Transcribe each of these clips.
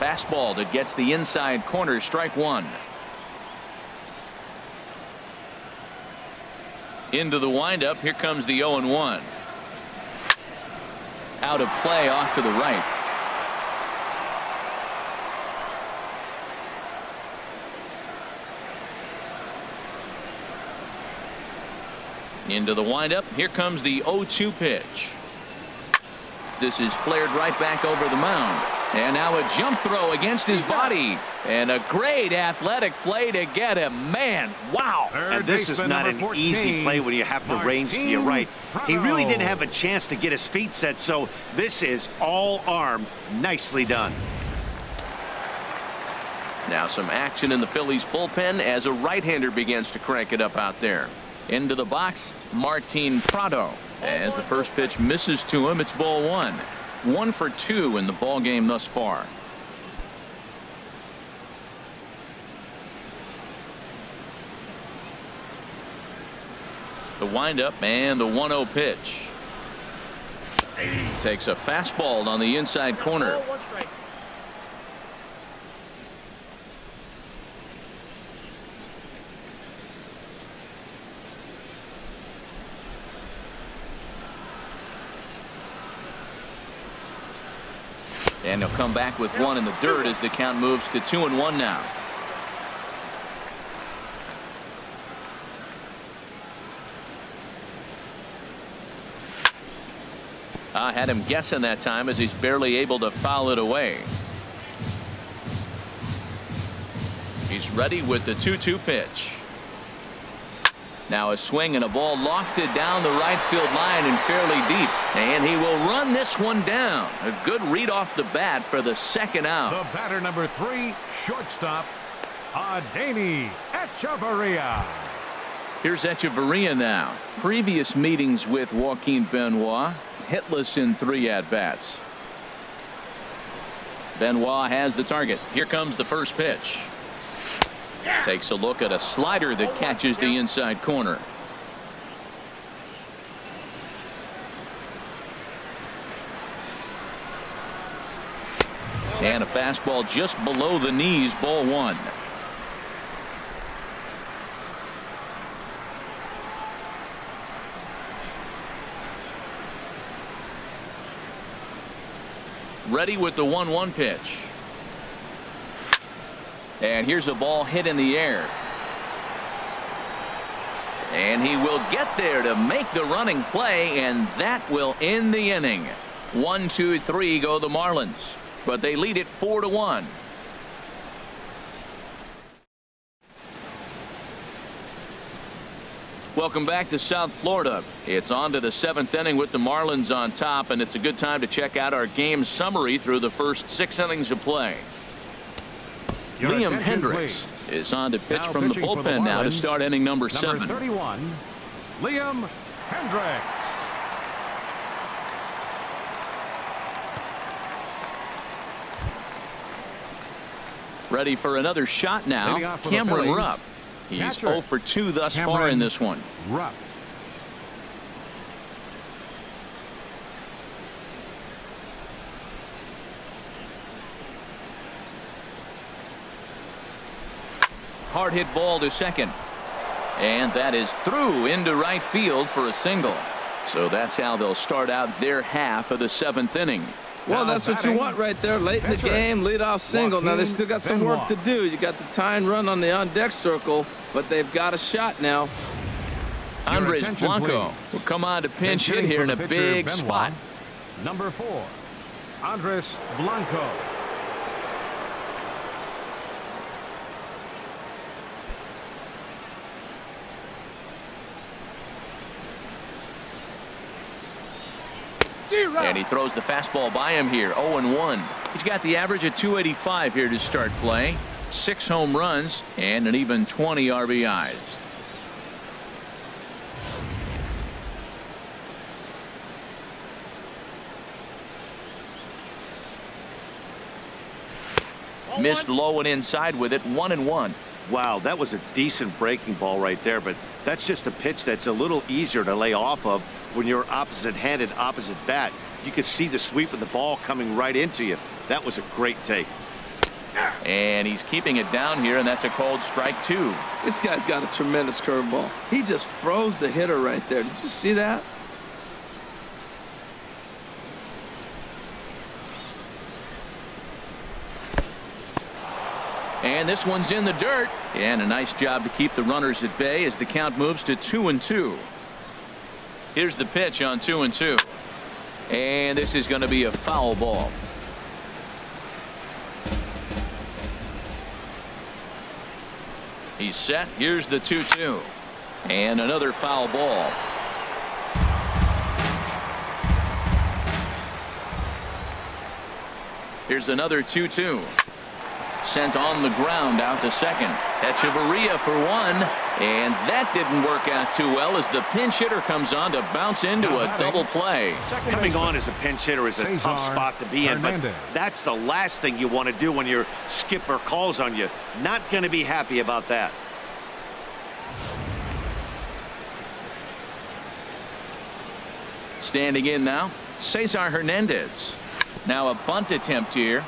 fastball that gets the inside corner. Strike one. Into the windup. Here comes the 0-1. Out of play off to the right. Into the windup. Here comes the 0-2 pitch. This is flared right back over the mound. And now a jump throw against his body. And a great athletic play to get him. Man, wow. And this is not an easy play when you have to range to your right. He really didn't have a chance to get his feet set, so this is all arm. Nicely done. Now some action in the Phillies bullpen as a right-hander begins to crank it up out there. Into the box, Martin Prado. As the first pitch misses to him, it's ball one. 1 for 2 in the ball game thus far. The windup and the 1-0 pitch. Takes a fastball on the inside corner. And he'll come back with one in the dirt as the count moves to 2-1 now. I had him guessing that time as he's barely able to foul it away. He's ready with the 2-2 pitch. Now a swing and a ball lofted down the right field line and fairly deep. And he will run this one down. A good read off the bat for the second out. The batter number 3, shortstop, Adeiny Echeverria. Here's Echeverria now. Previous meetings with Joaquin Benoit, hitless in 3 at-bats. Benoit has the target. Here comes the first pitch. Takes a look at a slider that catches the inside corner. And a fastball just below the knees, ball one. Ready with the 1-1 pitch. And here's a ball hit in the air. And he will get there to make the running play, and that will end the inning. 1, 2, 3 go the Marlins, but they lead it 4-1. Welcome back to South Florida. It's on to the 7th inning with the Marlins on top, and it's a good time to check out our game summary through the first 6 innings of play. Liam Hendricks is on to pitch from the bullpen now to start inning number 7. Number 31, Liam Hendricks. Ready for another shot now, Cameron Rupp. He's 0 for 2 thus far in this one. Rupp. Hard hit ball to second. And that is through into right field for a single. So that's how they'll start out their half of the 7th inning. Well, that's what you want right there. Late in the game, leadoff single. Now they still got some work to do. You got the tying run on the on-deck circle, but they've got a shot now. Andres Blanco will come on to pinch hit here in a big spot. Number 4, Andres Blanco. And he throws the fastball by him here. 0-1. He's got the average of 285 here to start play. 6 home runs and an even 20 RBIs. Missed low and inside with it. 1-1. Wow, that was a decent breaking ball right there, but that's just a pitch that's a little easier to lay off of when you're opposite-handed, opposite bat. You could see the sweep of the ball coming right into you. That was a great take. And he's keeping it down here, and that's a called strike 2. This guy's got a tremendous curveball. He just froze the hitter right there. Did you see that? And this one's in the dirt. And a nice job to keep the runners at bay as the count moves to 2-2. Here's the pitch on 2-2. And this is going to be a foul ball. He's set. Here's the 2-2. And another foul ball. Here's another 2-2. Sent on the ground out to second. Echeverria for one. And that didn't work out too well as the pinch hitter comes on to bounce into a double play. Coming on as a pinch hitter is a tough spot to be in, but that's the last thing you want to do when your skipper calls on you. Not going to be happy about that. Standing in now, Cesar Hernandez. Now a bunt attempt here.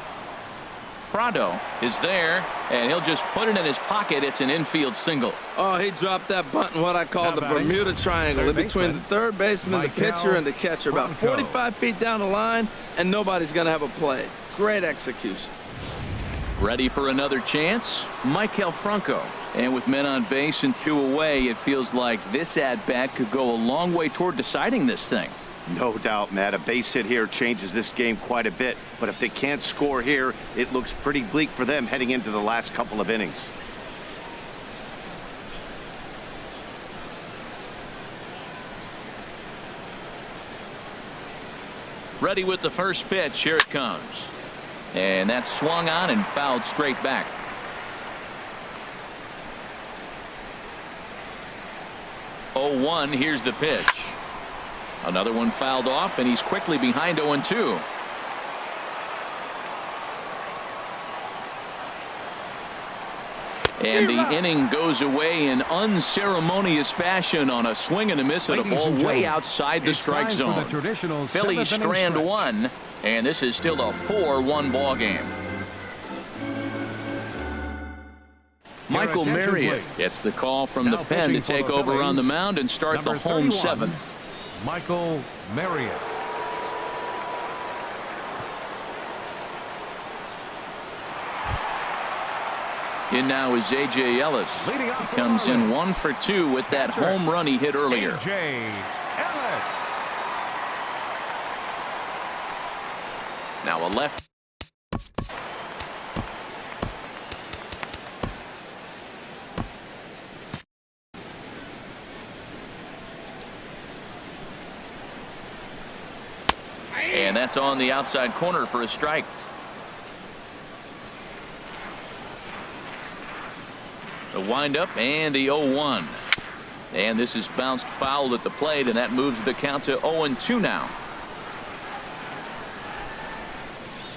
Prado is there, and he'll just put it in his pocket. It's an infield single. Oh, he dropped that bunt in what I call the Bermuda Triangle, in between the third baseman, the pitcher, and the catcher. About 45 feet down the line, and nobody's going to have a play. Great execution. Ready for another chance? Michael Franco. And with men on base and 2 away, it feels like this at-bat could go a long way toward deciding this thing. No doubt, Matt. A base hit here changes this game quite a bit. But if they can't score here, it looks pretty bleak for them heading into the last couple of innings. Ready with the first pitch. Here it comes. And that's swung on and fouled straight back. Oh, 1. Here's the pitch. Another one fouled off, and he's quickly behind 0-2. And the inning goes away in unceremonious fashion on a swing and a miss at a ball way outside the strike zone. Phillies strand 1, and this is still a 4-1 ball game. Michael Marriott gets the call from the pen to take over on the mound and start the home 7th. Michael Marriott. In now is A.J. Ellis. He comes in 1 for 2 with that home run he hit earlier. A.J. Ellis. Now a left. And that's on the outside corner for a strike. The windup and the 0-1. And this is bounced foul at the plate, and that moves the count to 0-2 now.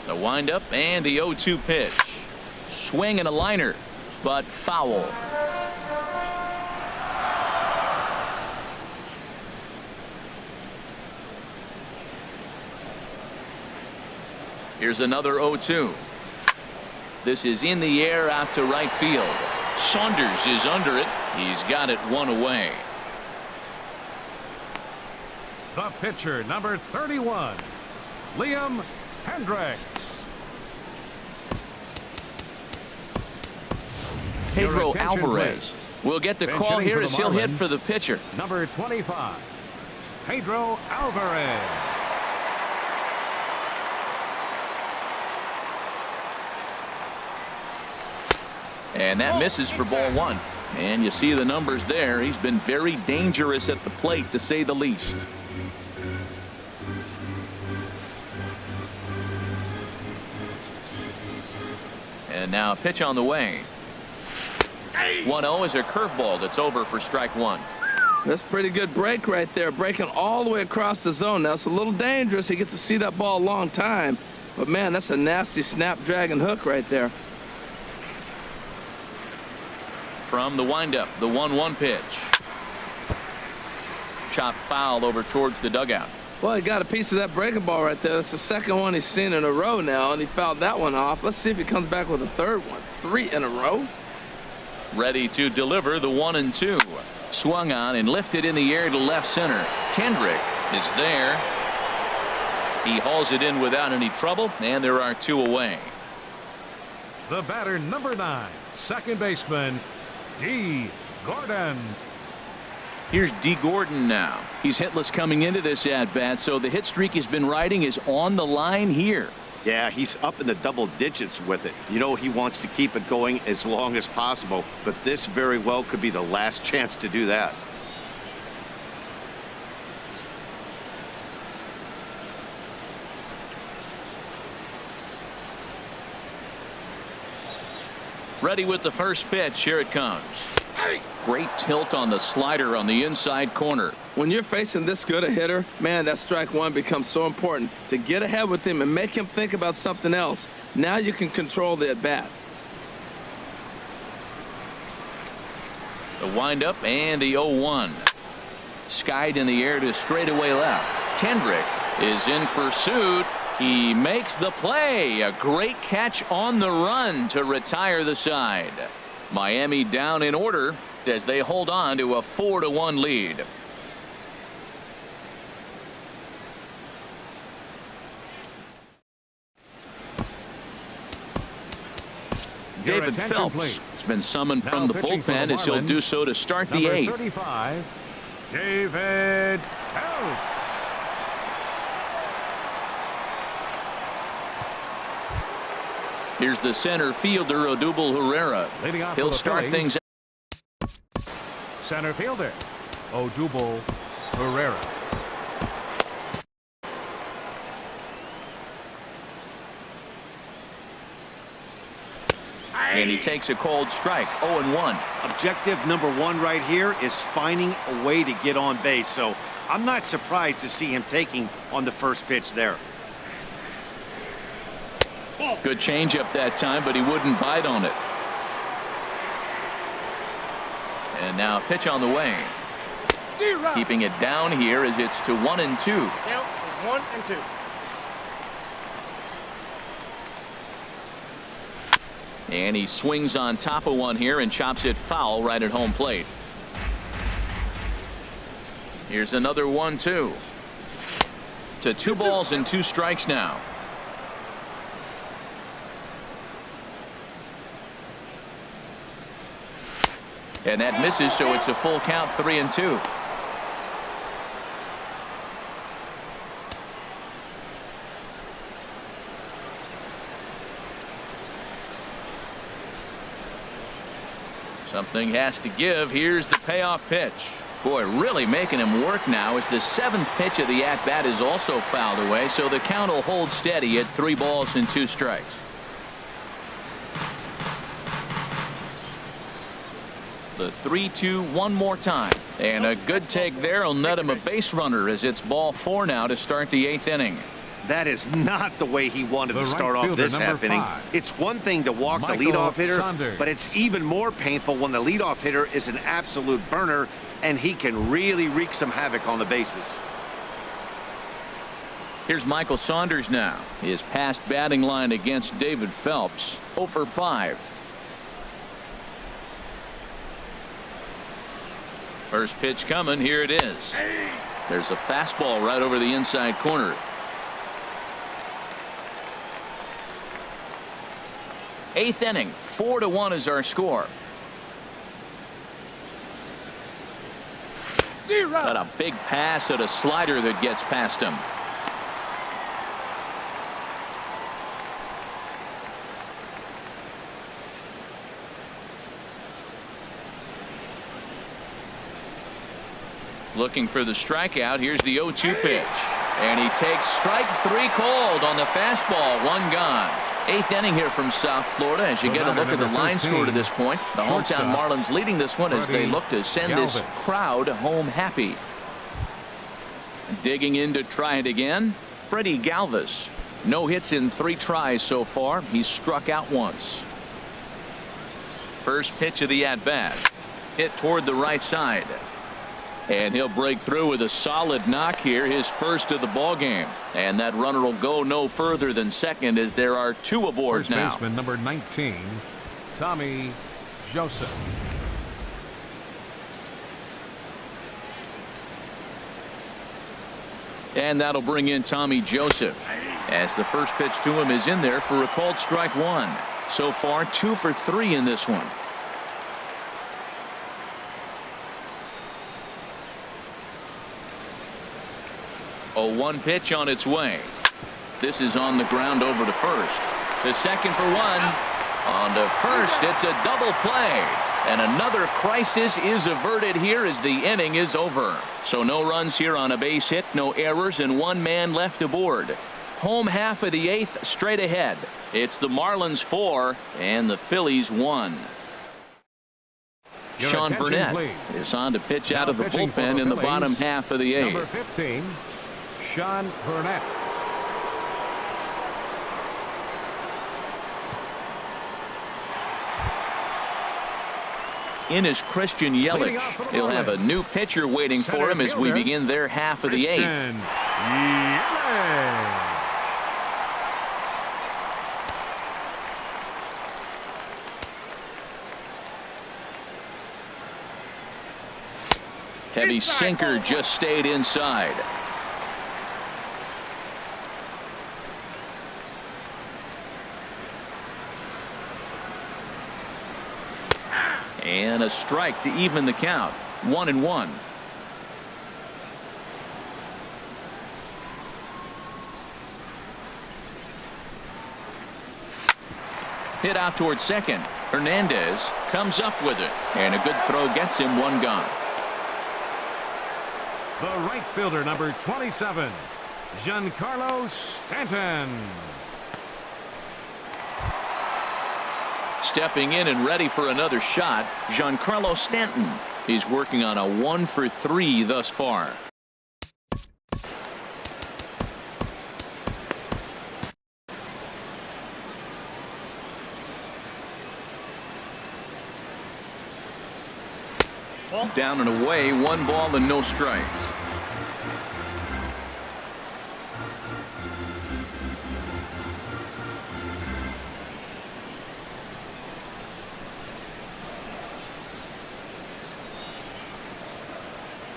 The windup and the 0-2 pitch. Swing and a liner, but foul. Here's another 0-2. This is in the air out to right field. Saunders is under it. He's got it 1 away. The pitcher, number 31, Liam Hendricks. Pedro Alvarez will get the call here as he'll hit for the pitcher. Number 25, Pedro Alvarez. And that misses for ball 1. And you see the numbers there. He's been very dangerous at the plate, to say the least. And now a pitch on the way. 1-0 is a curveball that's over for strike 1. That's a pretty good break right there, breaking all the way across the zone. Now it's a little dangerous. He gets to see that ball a long time, but man, that's a nasty snapdragon hook right there. From the windup, the 1-1 pitch. Chopped foul over towards the dugout. Well, he got a piece of that breaking ball right there. That's the second one he's seen in a row now, and he fouled that one off. Let's see if he comes back with a third one. 3 in a row. Ready to deliver the 1-2. Swung on and lifted in the air to left center. Kendrick is there. He hauls it in without any trouble, and there are 2 away. The batter, number 9, second baseman, D. Gordon. Here's D. Gordon now. He's hitless coming into this at-bat, so the hit streak he's been riding is on the line here. Yeah, he's up in the double digits with it. You know, he wants to keep it going as long as possible, but this very well could be the last chance to do that. Ready with the first pitch. Here it comes. Great tilt on the slider on the inside corner. When you're facing this good a hitter, man, that strike one becomes so important to get ahead with him and make him think about something else. Now you can control the at-bat. The windup and the 0-1. Skied in the air to straightaway left. Kendrick is in pursuit. He makes the play. A great catch on the run to retire the side. Miami down in order as they hold on to a 4-1 lead. David Phelps has been summoned from the bullpen as he'll do so to start the 8th. 35, David Phelps. Here's the center fielder, Odubel Herrera. He'll start things out. Center fielder, Odubel Herrera. And he takes a cold strike. 0-1. Objective number 1 right here is finding a way to get on base. So I'm not surprised to see him taking on the first pitch there. Good changeup that time, but he wouldn't bite on it. And now a pitch on the way. Keeping it down here as it's to 1-2. Count is 1-2. And he swings on top of one here and chops it foul right at home plate. Here's another 1-2. To 2 balls and 2 strikes now. And that misses, so it's a full count, 3-2. Something has to give. Here's the payoff pitch. Boy, really making him work now as the 7th pitch of the at-bat is also fouled away, so the count will hold steady at 3 balls and 2 strikes. The 3-2 one more time, and a good take there will net him a base runner as it's ball 4 now to start the 8th inning. That is not the way he wanted to start off fielder, this half inning. 5. It's one thing to walk the leadoff hitter, but it's even more painful when the leadoff hitter is an absolute burner and he can really wreak some havoc on the bases. Here's Michael Saunders now. His past batting line against David Phelps, 0 for 5. First pitch coming. Here it is. There's a fastball right over the inside corner. Eighth inning, 4-1 is our score. Got a big pass at a slider that gets past him. Looking for the strikeout. Here's the 0-2 pitch. And he takes strike 3 called on the fastball. 1 gone. 8th inning here from South Florida as you get a look at the line score to this point. The hometown Marlins leading this one as they look to send this crowd home happy. Digging in to try it again, Freddie Galvis. No hits in 3 tries so far. He's struck out once. First pitch of the at-bat. Hit toward the right side. And he'll break through with a solid knock here, his first of the ball game. And that runner will go no further than second as there are two aboard First now. baseman number 19, Tommy Joseph. And that'll bring in Tommy Joseph as the first pitch to him is in there for a called strike one. So far 2 for 3 in this one. A 1 pitch on its way. This is on the ground over to first. The second for one. On to first. It's a double play. And another crisis is averted here as the inning is over. So no runs here on a base hit, no errors, and 1 man left aboard. Home half of the 8th straight ahead. It's the Marlins 4 and the Phillies 1. Your Sean attention, Burnett please. is on to pitch Now out of the pitching for bullpen the in the Phillies, bottom half of the 8th. Number 15, Sean Burnett. In is Christian Leading Yelich. off for the He'll have a Marlins. new pitcher waiting for Center him as we fielder, begin their half of the 8th. Christian Yelich. Heavy Inside sinker ball. just stayed inside. And a strike to even the count. 1-1. Hit out towards second. Hernandez comes up with it. And a good throw gets him 1 gone. The right fielder, number 27, Giancarlo Stanton. Stepping in and ready for another shot, Giancarlo Stanton. He's working on a 1 for 3 thus far. Down and away, 1 ball and no strikes.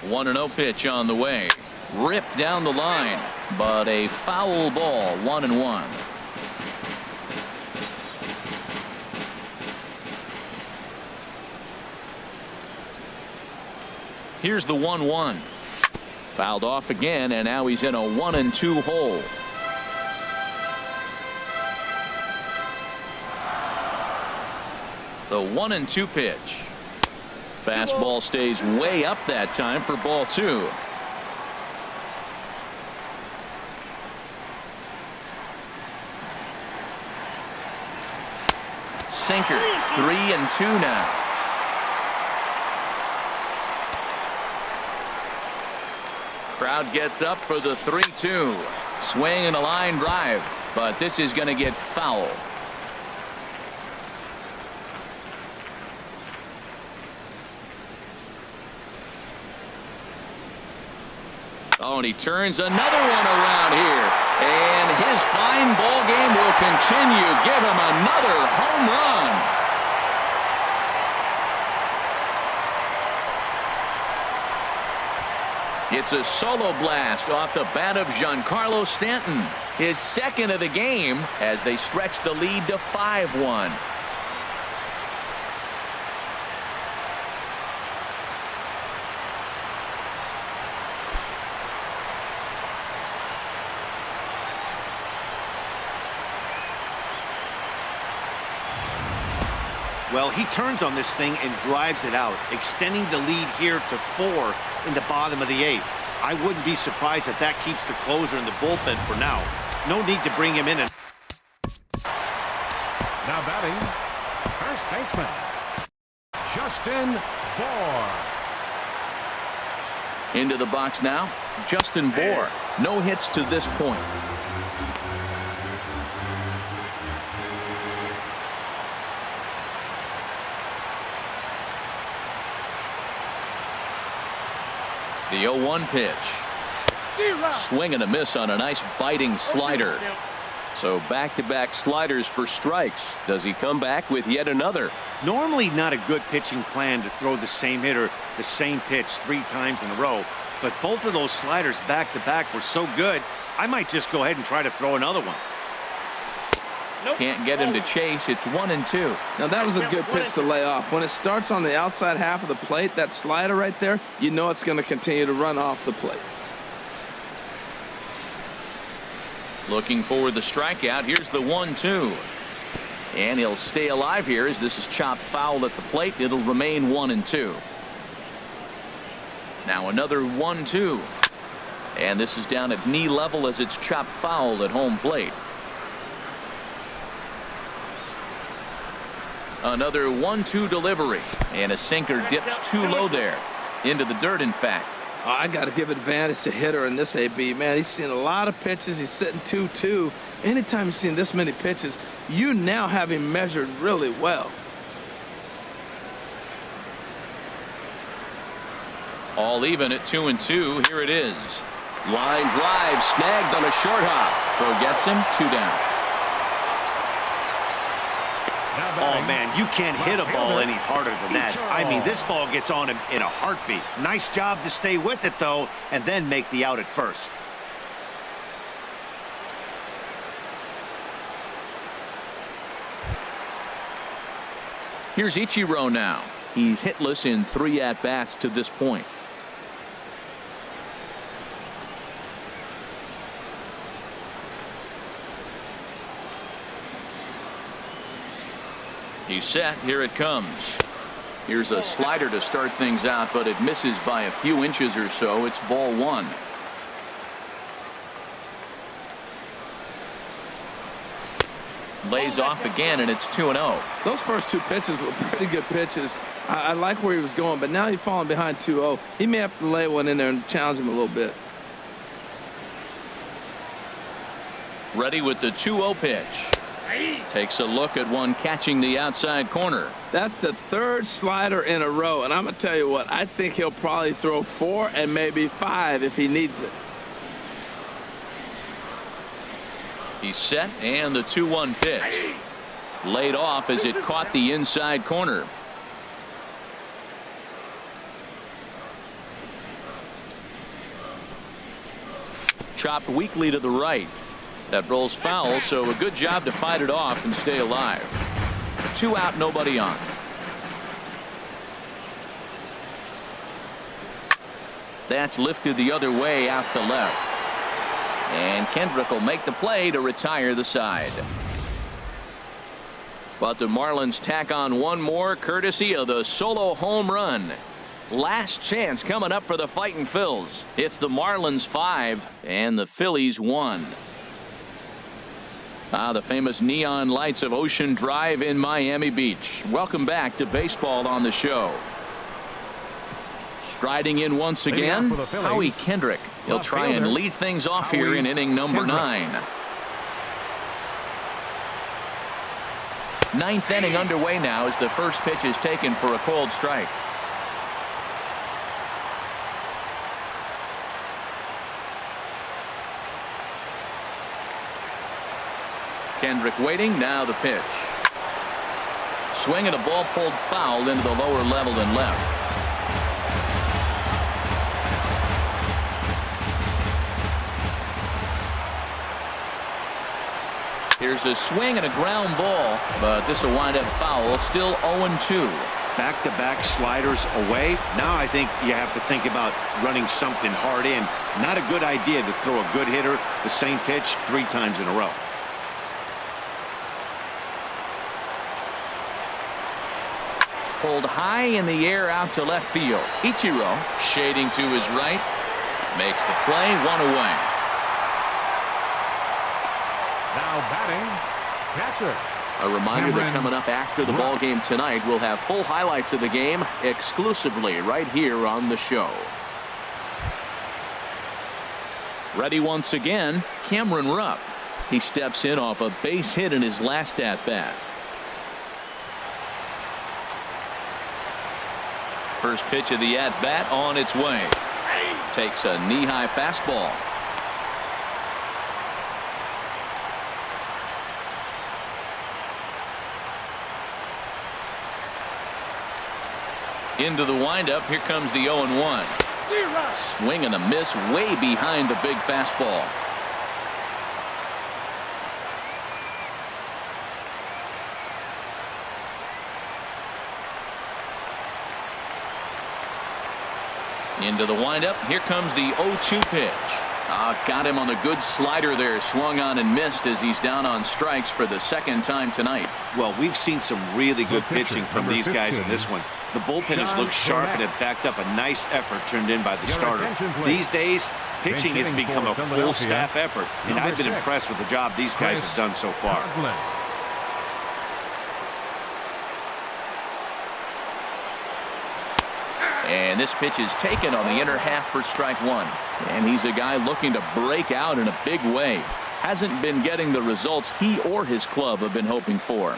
One and 0 pitch on the way. Ripped down the line, but a foul ball. 1-1. Here's the 1-1. Fouled off again, and now he's in a 1-2 hole. The 1-2 pitch. Fastball stays way up that time for ball 2. Sinker. 3-2 now. Crowd gets up for the 3-2. Swing and a line drive, but this is going to get foul. Oh, and he turns another one around here. And his fine ball game will continue. Give him another home run. It's a solo blast off the bat of Giancarlo Stanton. His second of the game as they stretch the lead to 5-1. Well, he turns on this thing and drives it out, extending the lead here to 4 in the bottom of the 8th. I wouldn't be surprised if that keeps the closer in the bullpen for now. No need to bring him in. Now batting, first baseman, Justin Bour. Into the box now, Justin Bour. No hits to this point. The 0-1 pitch. Swing and a miss on a nice biting slider. So back-to-back sliders for strikes. Does he come back with yet another? Normally not a good pitching plan to throw the same hitter the same pitch 3 times in a row, but both of those sliders back-to-back were so good, I might just go ahead and try to throw another one. Can't get him to chase. It's 1-2. Now that was a good pitch to lay off. When it starts on the outside half of the plate, that slider right there, you know it's going to continue to run off the plate. Looking for the strikeout. Here's the 1-2. And he'll stay alive here as this is chopped foul at the plate. It'll remain 1-2. Now another 1-2. And this is down at knee level as it's chopped foul at home plate. Another 1-2 delivery. And a sinker dips too low there. Into the dirt, in fact. I got to give advantage to hitter in this AB. Man, he's seen a lot of pitches. He's sitting 2-2. Anytime you've seen this many pitches, you now have him measured really well. All even at 2-2. Here it is. Line drive snagged on a short hop. Throw gets him. 2 down. Oh, man, you can't hit a ball any harder than that. I mean, this ball gets on him in a heartbeat. Nice job to stay with it, though, and then make the out at first. Here's Ichiro now. He's hitless in 3 at-bats to this point. He's set. Here it comes. Here's a slider to start things out, but it misses by a few inches or so. It's ball 1. Lays off again, and it's 2-0. Those first 2 pitches were pretty good pitches. I like where he was going, but now he's falling behind 2-0. He may have to lay one in there and challenge him a little bit. Ready with the 2-0 pitch. Takes a look at one catching the outside corner. That's the 3rd slider in a row, and I'm going to tell you what, I think he'll probably throw 4 and maybe 5 if he needs it. He's set, and the 2-1 pitch. Laid off as it caught the inside corner. Chopped weakly to the right. That rolls foul, so a good job to fight it off and stay alive. 2 out, nobody on. That's lifted the other way out to left. And Kendrick will make the play to retire the side. But the Marlins tack on one more courtesy of the solo home run. Last chance coming up for the Fightin' Phils. It's the Marlins 5 and the Phillies 1. The famous neon lights of Ocean Drive in Miami Beach. Welcome back to baseball on the show. Striding in once again, Howie Kendrick. He'll try and lead things off here in inning number 9. 9th inning underway now as the first pitch is taken for a cold strike. Kendrick waiting. Now the pitch. Swing and a ball pulled foul into the lower level and left. Here's a swing and a ground ball, but this will wind up foul. Still 0-2. Back-to-back sliders away. Now I think you have to think about running something hard in. Not a good idea to throw a good hitter the same pitch 3 times in a row. Pulled high in the air out to left field. Ichiro shading to his right. Makes the play. 1 away. Now batting, catcher. A reminder that coming up after the ball game tonight, we'll have full highlights of the game exclusively right here on the show. Ready once again, Cameron Rupp. He steps in off a base hit in his last at-bat. First pitch of the at-bat on its way. Takes a knee-high fastball. Into the windup. Here comes the 0-1. Swing and a miss way behind the big fastball. Into the windup. Here comes the 0-2 pitch. Got him on the good slider there. Swung on and missed as he's down on strikes for the second time tonight. Well, we've seen some really good pitching from these guys in this one. The bullpen has looked sharp and have backed up a nice effort turned in by the starter. These days, pitching has become a full staff effort, and I've been impressed with the job these guys have done so far. And this pitch is taken on the inner half for strike one. And he's a guy looking to break out in a big way. Hasn't been getting the results he or his club have been hoping for.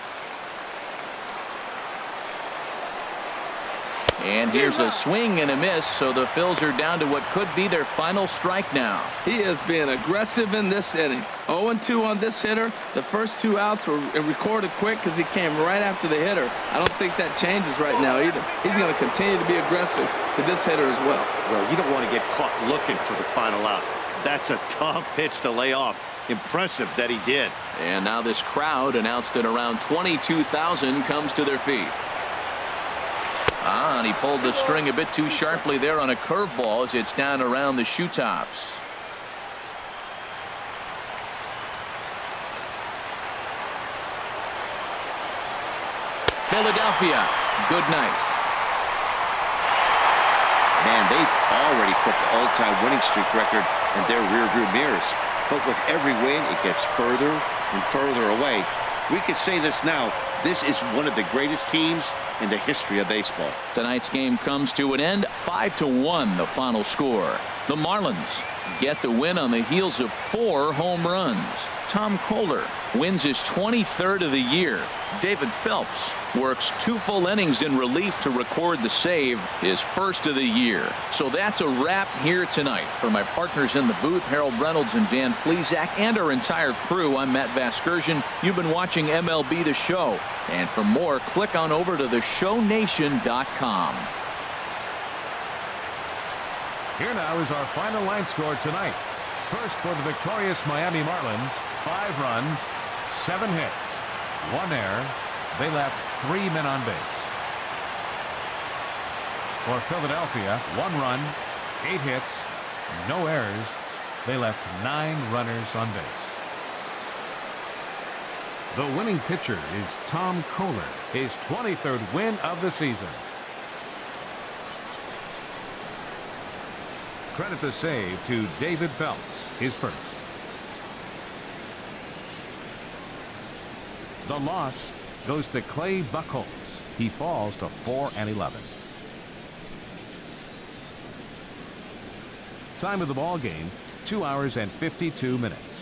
And here's a swing and a miss, so the Phils are down to what could be their final strike now. He is being aggressive in this inning. 0-2 on this hitter. The first 2 outs were recorded quick because he came right after the hitter. I don't think that changes right now either. He's going to continue to be aggressive to this hitter as well. Well, you don't want to get caught looking for the final out. That's a tough pitch to lay off. Impressive that he did. And now this crowd, announced at around 22,000, comes to their feet. And he pulled the string a bit too sharply there on a curveball as it's down around the shoe tops. Philadelphia, good night. Man, they've already put the all-time winning streak record in their rearview mirrors. But with every win, it gets further and further away. We could say this now. This is one of the greatest teams in the history of baseball. Tonight's game comes to an end. 5-1 the final score. The Marlins get the win on the heels of 4 home runs. Tom Kohler wins his 23rd of the year. David Phelps works 2 full innings in relief to record the save, his first of the year. So that's a wrap here tonight. For my partners in the booth, Harold Reynolds and Dan Plesac, and our entire crew, I'm Matt Vasgersian. You've been watching MLB The Show. And for more, click on over to theshownation.com. Here now is our final line score tonight. First, for the victorious Miami Marlins, 5 runs, 7 hits, 1 error. They left 3 men on base. For Philadelphia, 1 run, 8 hits, no errors. They left 9 runners on base. The winning pitcher is Tom Kohler, his 23rd win of the season. Credit the save to David Phelps, his first. The loss goes to Clay Buchholz. He falls to 4-11. Time of the ball game, 2 hours and 52 minutes.